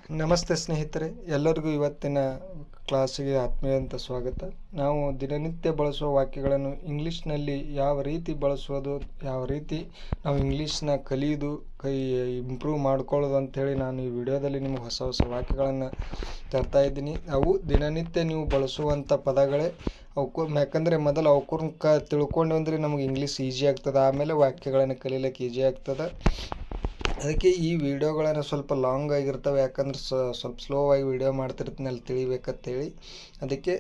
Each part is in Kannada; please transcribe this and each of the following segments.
ನಮಸ್ತೆ ಸ್ನೇಹಿತರೆ, ಎಲ್ಲರಿಗೂ ಇವತ್ತಿನ ಕ್ಲಾಸಿಗೆ ಆತ್ಮೀಯಂತ ಸ್ವಾಗತ. ನಾವು ದಿನನಿತ್ಯ ಬಳಸುವ ವಾಕ್ಯಗಳನ್ನು ಇಂಗ್ಲೀಷ್ನಲ್ಲಿ ಯಾವ ರೀತಿ ಬಳಸೋದು, ಯಾವ ರೀತಿ ನಾವು ಇಂಗ್ಲೀಷ್ನ ಕಲಿಯೋದು, ಇಂಪ್ರೂವ್ ಮಾಡ್ಕೊಳ್ಳೋದು ಅಂಥೇಳಿ ನಾನು ಈ ವಿಡಿಯೋದಲ್ಲಿ ನಿಮಗೆ ಹೊಸ ಹೊಸ ವಾಕ್ಯಗಳನ್ನು ತರ್ತಾ ಇದ್ದೀನಿ. ಅವು ದಿನನಿತ್ಯ ನೀವು ಬಳಸುವಂಥ ಪದಗಳೇ. ಯಾಕಂದರೆ ಮೊದಲು ಅವಕೂರ್ನ ತಿಳ್ಕೊಂಡು ಅಂದರೆ ನಮಗೆ ಇಂಗ್ಲೀಷ್ ಈಸಿ ಆಗ್ತದೆ, ಆಮೇಲೆ ವಾಕ್ಯಗಳನ್ನು ಕಲೀಲಿಕ್ಕೆ ಈಸಿ ಆಗ್ತದೆ. ಅದಕ್ಕೆ ಈ ವಿಡಿಯೋಗಳನ್ನು ಸ್ವಲ್ಪ ಲಾಂಗ್ ಆಗಿರ್ತವೆ, ಯಾಕಂದ್ರೆ ಸ್ವಲ್ಪ ಸ್ಲೋ ಆಗಿ ವಿಡಿಯೋ ಮಾಡ್ತಿರ್ತೀನಿ ಅಲ್ಲಿ ತಿಳಿಬೇಕಂತೇಳಿ. ಅದಕ್ಕೆ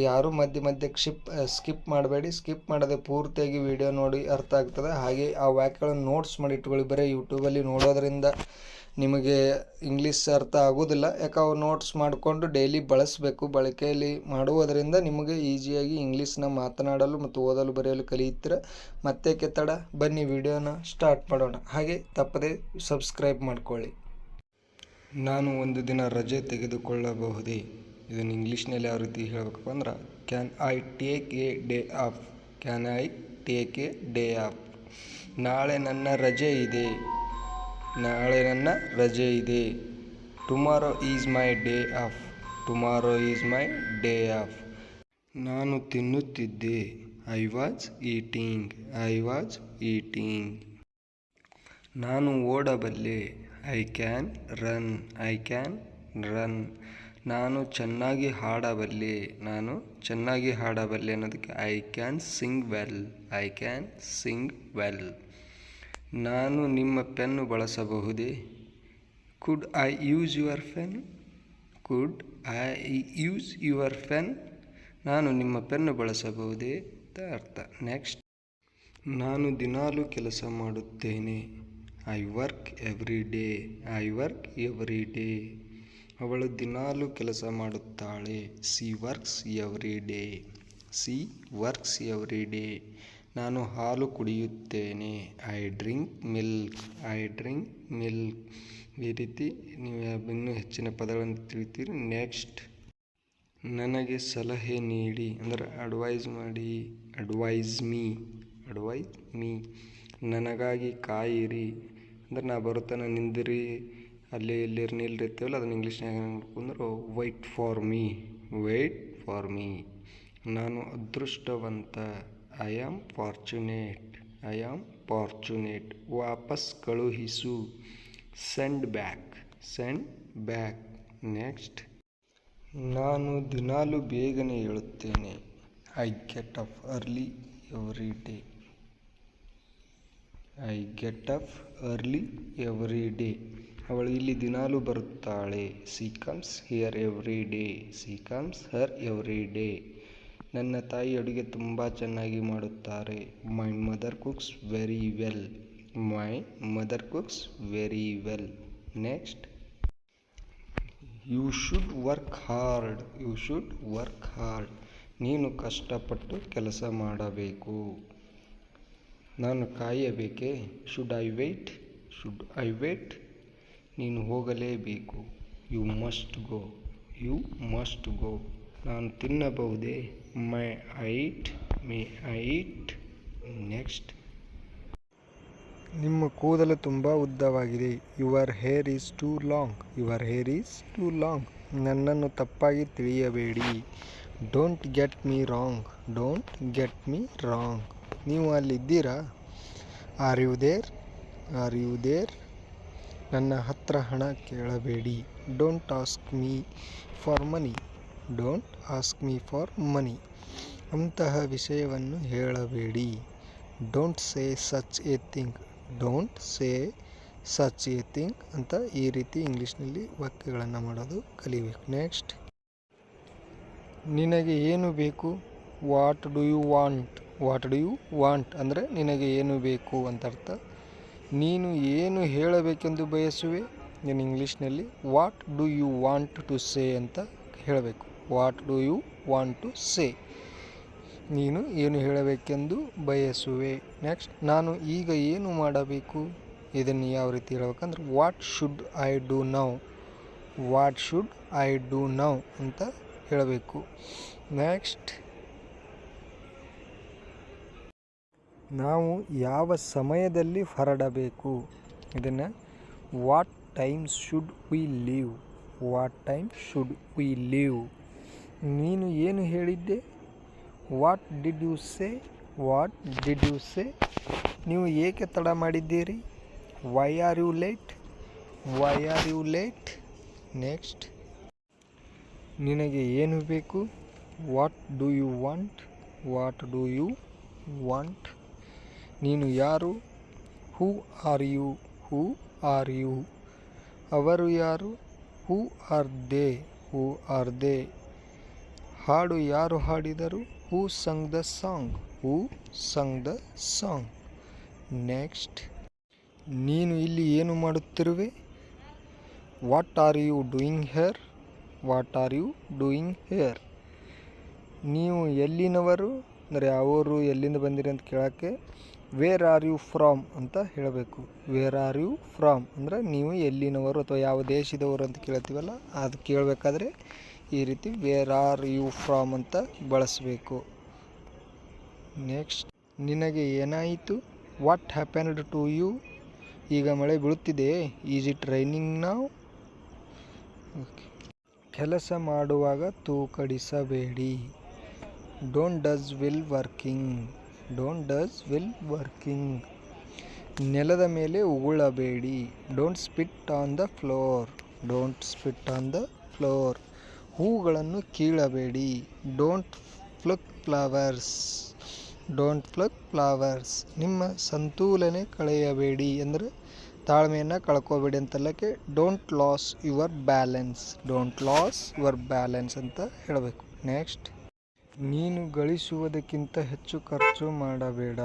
ಯಾರೂ ಮಧ್ಯಕ್ಕೆ ಸ್ಕಿಪ್ ಮಾಡಬೇಡಿ. ಸ್ಕಿಪ್ ಮಾಡದೆ ಪೂರ್ತಿಯಾಗಿ ವಿಡಿಯೋ ನೋಡಿ ಅರ್ಥ ಆಗ್ತದೆ. ಹಾಗೆ ಆ ವಾಕ್ಯಗಳನ್ನು ನೋಟ್ಸ್ ಮಾಡಿ ಇಟ್ಕೊಳ್ಳಿ. ಬರೀ ಯೂಟ್ಯೂಬಲ್ಲಿ ನೋಡೋದ್ರಿಂದ ನಿಮಗೆ ಇಂಗ್ಲೀಷ್ ಅರ್ಥ ಆಗೋದಿಲ್ಲ. ಯಾಕೆ ಅವು ನೋಟ್ಸ್ ಮಾಡಿಕೊಂಡು ಡೈಲಿ ಬಳಸಬೇಕು. ಬಳಕೆಯಲ್ಲಿ ಮಾಡುವುದರಿಂದ ನಿಮಗೆ ಈಸಿಯಾಗಿ ಇಂಗ್ಲೀಷ್ನ ಮಾತನಾಡಲು ಮತ್ತು ಓದಲು ಬರೆಯಲು ಕಲಿಯುತ್ತೀರ. ಮತ್ತೆ ತಡ, ಬನ್ನಿ ವಿಡಿಯೋನ ಸ್ಟಾರ್ಟ್ ಮಾಡೋಣ. ಹಾಗೆ ತಪ್ಪದೆ ಸಬ್ಸ್ಕ್ರೈಬ್ ಮಾಡ್ಕೊಳ್ಳಿ. ನಾನು ಒಂದು ದಿನ ರಜೆ ತೆಗೆದುಕೊಳ್ಳಬಹುದೇ? ಇದನ್ನು ಇಂಗ್ಲೀಷ್ನಲ್ಲಿ ಯಾವ ರೀತಿ ಹೇಳಬೇಕಪ್ಪ ಅಂದ್ರೆ, can I take a day off? Can I take a day off? ನಾಳೆ ನನ್ನ ರಜೆ ಇದೆ. ನಾಳೆ ನನ್ನ ರಜೆ ಇದೆ. Tomorrow is my day off. Tomorrow is my day off. ನಾನು ತಿನ್ನುತ್ತಿದ್ದೆ. I was eating. I was eating. ನಾನು ಓಡಬಲ್ಲೆ. I can run. I can run. ನಾನು ಚೆನ್ನಾಗಿ ಹಾಡಬಲ್ಲೆ. ನಾನು ಚೆನ್ನಾಗಿ ಹಾಡಬಲ್ಲೆ ಅನ್ನೋದಕ್ಕೆ I can sing well. I can sing well. ನಾನು ನಿಮ್ಮ ಪೆನ್ನು ಬಳಸಬಹುದೇ? Could I use your pen? Could I use your pen? ನಾನು ನಿಮ್ಮ ಪೆನ್ನು ಬಳಸಬಹುದೇ ಅಂತ ಅರ್ಥ. ನೆಕ್ಸ್ಟ್, ನಾನು ದಿನಾಲೂ ಕೆಲಸ ಮಾಡುತ್ತೇನೆ. I work every day. I work every day. ಅವಳು ದಿನಾಲೂ ಕೆಲಸ ಮಾಡುತ್ತಾಳೆ. She works every day. She works every day. ನಾನು ಹಾಲು ಕುಡಿಯುತ್ತೇನೆ. I drink milk. I drink milk. ಈ ರೀತಿ ನೀವು ಇನ್ನೂ ಹೆಚ್ಚಿನ ಪದಗಳನ್ನು ತಿಳಿತೀರಿ. ನೆಕ್ಸ್ಟ್, ನನಗೆ ಸಲಹೆ ನೀಡಿ ಅಂದರೆ ಅಡ್ವೈಸ್ ಮಾಡಿ. Advise me. Advise me. ನನಗಾಗಿ ಕಾಯಿರಿ ಅಂದ್ರೆ ನಾ ಬರುತ್ತಾನೆ ನಿಂದಿರಿ, ಅಲ್ಲಿ ಇಲ್ಲಿ ನಿಲ್ಲಿರ್ತೀವಲ್ಲ, ಅದನ್ನು ಇಂಗ್ಲೀಷ್ನಾಗ ಅಂದ್ರೆ wait for me. Wait for me. ನಾನು ಅದೃಷ್ಟವಂತ. I am fortunate. I am fortunate. ವಾಪಸ್ ಕಳುಹಿಸು. Send back. Send back. Next, ನಾನು ದಿನಾಲೂ ಬೇಗನೆ ಏಳುತ್ತೇನೆ. I get up early every day. I get up early every day. ಅವಳು ಇಲ್ಲಿ ದಿನಾಲೂ ಬರುತ್ತಾಳೆ. She comes here every day. She comes her every day. ನನ್ನ ತಾಯಿ ಅಡುಗೆ ತುಂಬ ಚೆನ್ನಾಗಿ ಮಾಡುತ್ತಾರೆ. My mother cooks very well. My mother cooks very well. Next, you should work hard. You should work hard. ನೀನು ಕಷ್ಟಪಟ್ಟು ಕೆಲಸ ಮಾಡಬೇಕು. ನಾನು ಕಾಯಬೇಕೇ? Should I wait. Should I wait. ನೀನು ಹೋಗಲೇಬೇಕು. You must go. You must go. ನಾನು ತಿನ್ನಬಹುದೇ? ಮೈ ಐಟ್. ಮೇ ಐಟ್. ನೆಕ್ಸ್ಟ್, ನಿಮ್ಮ ಕೂದಲು ತುಂಬ ಉದ್ದವಾಗಿದೆ. Your hair is too long. Your hair is too long. ನನ್ನನ್ನು ತಪ್ಪಾಗಿ ತಿಳಿಯಬೇಡಿ. Don't get me wrong. Don't get me wrong. ನೀವು ಅಲ್ಲಿದ್ದೀರಾ? Are you there. Are you there. ನನ್ನ ಹತ್ರ ಹಣ ಕೇಳಬೇಡಿ. Don't ask me for money. Don't ask me for money. ಅಂತಹ ವಿಷಯವನ್ನು ಹೇಳಬೇಡಿ. Don't say such a thing. Don't say such a thing ಅಂತ ಈ ರೀತಿ ಇಂಗ್ಲೀಷ್ನಲ್ಲಿ ವಾಕ್ಯಗಳನ್ನು ಮಾಡೋದು ಕಲಿಬೇಕು. ನೆಕ್ಸ್ಟ್, ನಿನಗೆ ಏನು ಬೇಕು? What do you want. What do you want ಅಂದರೆ ನಿನಗೆ ಏನು ಬೇಕು ಅಂತ ಅರ್ಥ. ನೀನು ಏನು ಹೇಳಬೇಕೆಂದು ಬಯಸುವೆ? ನೀನು ಇಂಗ್ಲೀಷ್ನಲ್ಲಿ what do you want to say ಅಂತ ಹೇಳಬೇಕು. What do you want to say. ನೀನು ಏನು ಹೇಳಬೇಕೆಂದು ಬಯಸುವೆ. ನೆಕ್ಸ್ಟ್, ನಾನು ಈಗ ಏನು ಮಾಡಬೇಕು? ಇದನ್ನು ಯಾವ ರೀತಿ ಹೇಳಬೇಕಂದ್ರೆ what should I do now. What should I do now ಅಂತ ಹೇಳಬೇಕು. ನೆಕ್ಸ್ಟ್, ನಾವು ಯಾವ ಸಮಯದಲ್ಲಿ ಹೊರಡಬೇಕು? ಇದನ್ನು what time should we leave. What time should we leave? ನೀನು ಏನು ಹೇಳಿದ್ದೆ? What did you say? What did you say? ನೀವು ಏಕೆ ತಡ ಮಾಡಿದ್ದೀರಿ? Why are you late? Why are you late? Next, ನಿನಗೆ ಏನು ಬೇಕು? What do you want? What do you want? ನೀನು ಯಾರು? Who are you? Who are you? ಅವರು ಯಾರು? Who are they? Who are they? ಹಾಡು ಯಾರು ಹಾಡಿದರು? Who sung the song? Who sung the song? Next, ನೀನು ಇಲ್ಲಿ ಏನು ಮಾಡುತ್ತಿರುವೆ? What are you doing here? What are you doing here? ನೀವು ಎಲ್ಲಿನವರು ಅಂದರೆ ಅವರು ಎಲ್ಲಿಂದ ಬಂದಿರಿ ಅಂತ ಕೇಳೋಕ್ಕೆ ವೇರ್ ಆರ್ ಯು ಫ್ರಾಮ್ ಅಂತ ಹೇಳಬೇಕು. ವೇರ್ ಆರ್ ಯು ಫ್ರಾಮ್ ಅಂದರೆ ನೀವು ಎಲ್ಲಿನವರು ಅಥವಾ ಯಾವ ದೇಶದವರು ಅಂತ ಕೇಳ್ತೀವಲ್ಲ, ಅದು ಕೇಳಬೇಕಾದ್ರೆ ಈ ರೀತಿ ವೇರ್ ಆರ್ ಯು ಫ್ರಾಮ್ ಅಂತ ಬಳಸಬೇಕು. ನೆಕ್ಸ್ಟ್, ನಿನಗೆ ಏನಾಯಿತು? What happened to you? ಈಗ ಮಳೆ ಬೀಳುತ್ತಿದೆ. Is it raining now? ಕೆಲಸ ಮಾಡುವಾಗ ತೂಕಡಿಸಬೇಡಿ. Don't doze while working? Don't doze while working? ನೆಲದ ಮೇಲೆ ಉಗುಳಬೇಡಿ. Don't spit on the floor? Don't spit on the floor? ಹೂಗಳನ್ನು ಕೀಳಬೇಡಿ. Don't pluck flowers? Don't pluck flowers? ನಿಮ್ಮ ಸಂತುಲನೆ ಕಳೆಯಬೇಡಿ ಅಂದರೆ ತಾಳ್ಮೆಯನ್ನು ಕಳ್ಕೋಬೇಡಿ ಅಂತಲ್ಲಕ್ಕೆ don't lose your balance? Don't lose your balance ಅಂತ ಹೇಳಬೇಕು. ನೆಕ್ಸ್ಟ್, ನೀನು ಗಳಿಸುವುದಕ್ಕಿಂತ ಹೆಚ್ಚು ಖರ್ಚು ಮಾಡಬೇಡ.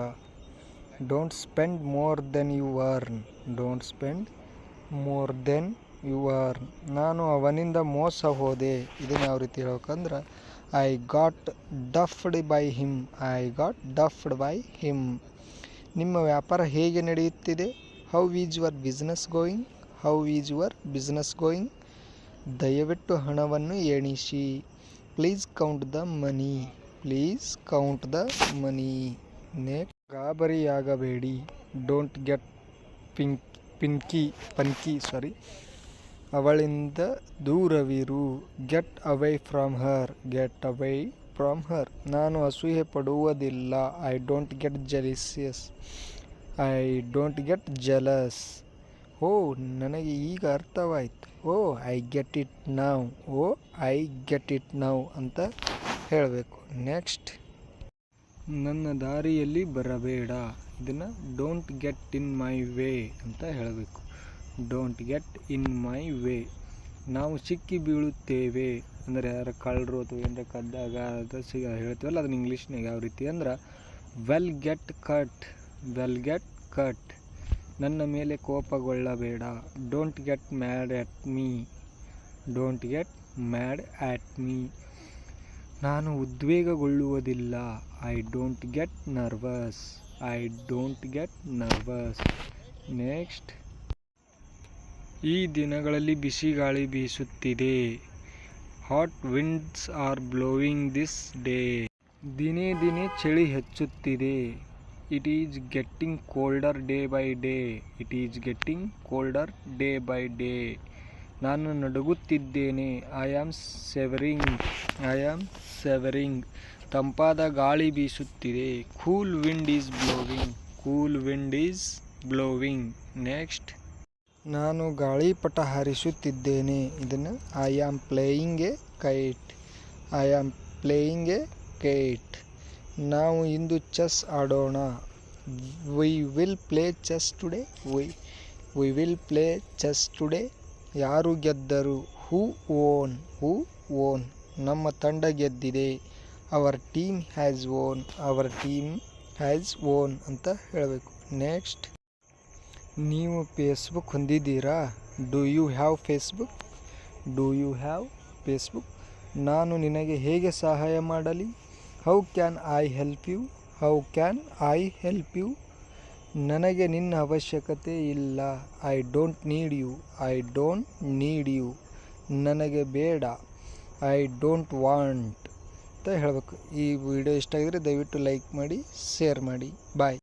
Don't spend more than you earn? Don't spend more than you earn? ನಾನು ಅವನಿಂದ ಮೋಸ ಹೋದೆ. ಇದನ್ನು ಯಾವ ರೀತಿ ಹೇಳ್ಬೇಕಂದ್ರೆ I got duped by him? I got duped by him? ನಿಮ್ಮ ವ್ಯಾಪಾರ ಹೇಗೆ ನಡೆಯುತ್ತಿದೆ? How is your business going? How is your business going? ದಯವಿಟ್ಟು ಹಣವನ್ನು ಎಣಿಸಿ. Please count the money? Please count the money? Next, ಗಾಬರಿಯಾಗಬೇಡಿ. ಡೋಂಟ್ ಗೆಟ್ ಪನ್ಕಿ ಅವಳಿಂದ ದೂರವಿರು. Get away from her? Get away from ಹರ್? ನಾನು ಅಸೂಯೆ ಪಡುವುದಿಲ್ಲ. I don't get jealous? I don't get jealous? ಓ, ನನಗೆ ಈಗ ಅರ್ಥವಾಯಿತು. Oh, I get it now? Oh, I get it now ಅಂತ ಹೇಳಬೇಕು. ನೆಕ್ಸ್ಟ್, ನನ್ನ ದಾರಿಯಲ್ಲಿ ಬರಬೇಡ. ಇದನ್ನು don't get in my way ಅಂತ ಹೇಳಬೇಕು. Don't get in my way? ನಾವು ಸಿಕ್ಕಿ ಬೀಳುತ್ತೇವೆ ಅಂದರೆ ಯಾರು ಕಳ್ಳರು ಅಥವಾ ಏನಾರ ಕದ್ದಾಗ ಅದು ಹೇಳ್ತೀವಲ್ಲ, ಅದನ್ನ ಇಂಗ್ಲೀಷ್ನಾಗ ಯಾವ ರೀತಿ ಅಂದ್ರೆ we'll get caught? We'll get caught? ನನ್ನ ಮೇಲೆ ಕೋಪಗೊಳ್ಳಬೇಡ. Don't get mad at me? Don't get mad at me? ನಾನು ಉದ್ವೇಗಗೊಳ್ಳುವುದಿಲ್ಲ. I don't get nervous? I don't get nervous? Next, ಈ ದಿನಗಳಲ್ಲಿ ಬಿಸಿ ಗಾಳಿ ಬೀಸುತ್ತಿದೆ. Hot winds are blowing this day? ದಿನೇ ದಿನೇ ಚಳಿ ಹೆಚ್ಚುತ್ತಿದೆ. It is getting colder day by day? It is getting colder day by day? ನಾನು ನಡುಗುತ್ತಿದ್ದೇನೆ. I am shivering? I am ಸೆವರಿಂಗ್? ತಂಪಾದ ಗಾಳಿ ಬೀಸುತ್ತಿದೆ. Cool wind is blowing? Cool wind is blowing? Next, ನಾನು ಗಾಳಿಪಟ ಹಾರಿಸುತ್ತಿದ್ದೇನೆ. ಇದನ್ನು I am playing a kite? I am playing a kite? ನಾವು ಇಂದು ಚೆಸ್ ಆಡೋಣ. We will play chess today? We will play chess today? ಯಾರು ಗೆದ್ದರು? Who won? Who won? ನಮ್ಮ ತಂಡ ಗೆದ್ದಿದೆ. Our team has won? Our team has won ಅಂತ ಹೇಳಬೇಕು. ನೆಕ್ಸ್ಟ್, ನೀವು ಫೇಸ್ಬುಕ್ ಹೊಂದಿದ್ದೀರಾ? Do you have Facebook? Do you have Facebook? ನಾನು ನಿನಗೆ ಹೇಗೆ ಸಹಾಯ ಮಾಡಲಿ? How can I help you? How can I help you? ನನಗೆ ನಿನ್ನ ಅವಶ್ಯಕತೆ ಇಲ್ಲ. I don't need you? I don't need you? ನನಗೆ ಬೇಡ. ಐ ಡೋಂಟ್ ವಾಂಟ್ ಅಂತ ಹೇಳಬೇಕು. ಈ ವಿಡಿಯೋ ಇಷ್ಟ ಆಗಿದ್ರೆ ದಯವಿಟ್ಟು ಲೈಕ್ ಮಾಡಿ, ಶೇರ್ ಮಾಡಿ. ಬಾಯ್.